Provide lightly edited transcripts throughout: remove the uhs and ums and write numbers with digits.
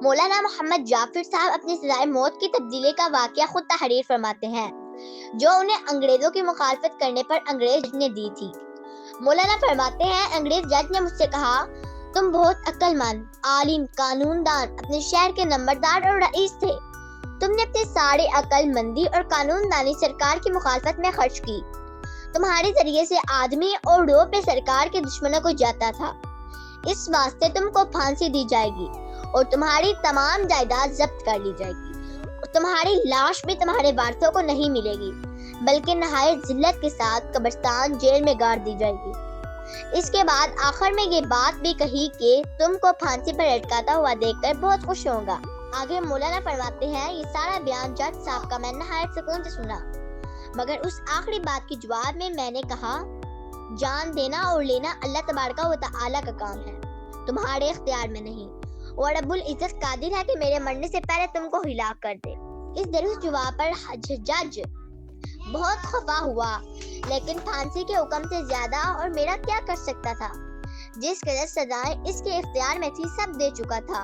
مولانا محمد جعفر صاحب اپنی سزائے موت کی تبدیلی کا واقعہ خود تحریر فرماتے ہیں جو انہیں انگریزوں کی مخالفت کرنے پر انگریز جج نے دی تھی۔ مولانا فرماتے ہیں انگریز جج نے مجھ سے کہا تم بہت عقل مند، عالم، قانون دان، اپنے شہر کے نمبردار اور رئیس تھے۔ تم نے اپنی ساری عقل مندی اور قانون دانی سرکار کی مخالفت میں خرچ کی۔ تمہارے ذریعے سے آدمی اور روح پہ سرکار کے دشمنوں کو جاتا تھا۔ اس واسطے تم کو پھانسی دی جائے گی اور تمہاری تمام جائیداد ضبط کر لی جائے گی۔ تمہاری لاش بھی تمہارے وارثوں کو نہیں ملے گی بلکہ نہایت ذلت کے ساتھ قبرستان جیل میں گاڑ دی جائے گی۔ اس کے بعد آخر میں یہ بات بھی کہی کہ تم کو پھانسی پر لٹکاتا ہوا دیکھ کر بہت خوش ہوں گا۔ آگے مولانا فرماتے ہیں یہ سارا بیان جج صاحب کا میں نہایت سکون سے سنا، مگر اس آخری بات کے جواب میں نے کہا جان دینا اور لینا اللہ تبارک و تعالی کا کام ہے، تمہارے اختیار میں نہیں، اور رب العزت قادر ہے کہ میرے مرنے سے پہلے تم کو ہلاک کر دے۔ اس درست جواب پر جج بہت خفا ہوا، لیکن پھانسی کے حکم سے زیادہ اور میرا کیا کر سکتا تھا؟ جس قدر سزائیں اس کے اختیار میں تھی سب دے چکا تھا۔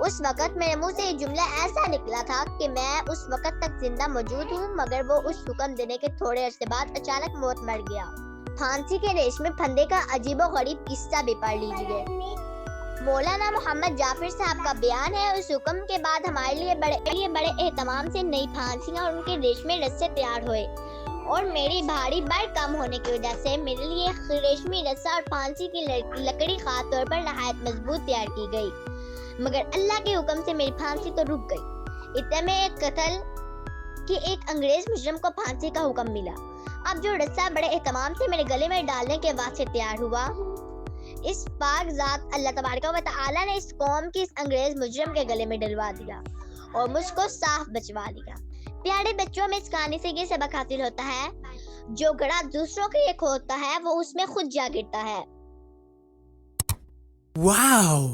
اس وقت میرے منہ سے یہ جملہ ایسا نکلا تھا کہ میں اس وقت تک زندہ موجود ہوں، مگر وہ اس حکم دینے کے تھوڑے عرصے بعد اچانک موت مر گیا۔ پھانسی کے ریشمی پھندے کا عجیب و غریب قصہ بھی پڑھ لیجیے۔ مولانا محمد جعفر صاحب کا بیان ہے اس حکم کے بعد ہمارے لیے بڑے اہتمام سے نئی پھانسیاں اور ان کے ریشمی رسے تیار ہوئے، اور میری بھاری بر کم ہونے کی وجہ سے میرے لیے ریشمی رسا اور پھانسی کی لکڑی خاص طور پر نہایت مضبوط تیار کی گئی، مگر اللہ کے حکم سے میری پھانسی تو رک گئی۔ اتنے میں ایک قتل کہ ایک انگریز مجرم کو پھانسی کا حکم ملا۔ اب جو رسا بڑے اہتمام سے میرے گلے میں ڈالنے کے واسطے تیار ہوا، اس پاک ذات اللہ تبارک و تعالی نے اس قوم کی اس انگریز مجرم کے گلے میں ڈلوا دیا اور مجھ کو صاف بچوا لیا۔ پیارے بچوں میں اس کہانی سے یہ سبق حاصل ہوتا ہے جو گڑھا دوسروں کے لیے کھودتا ہے وہ اس میں خود جا گرتا ہے۔ واو!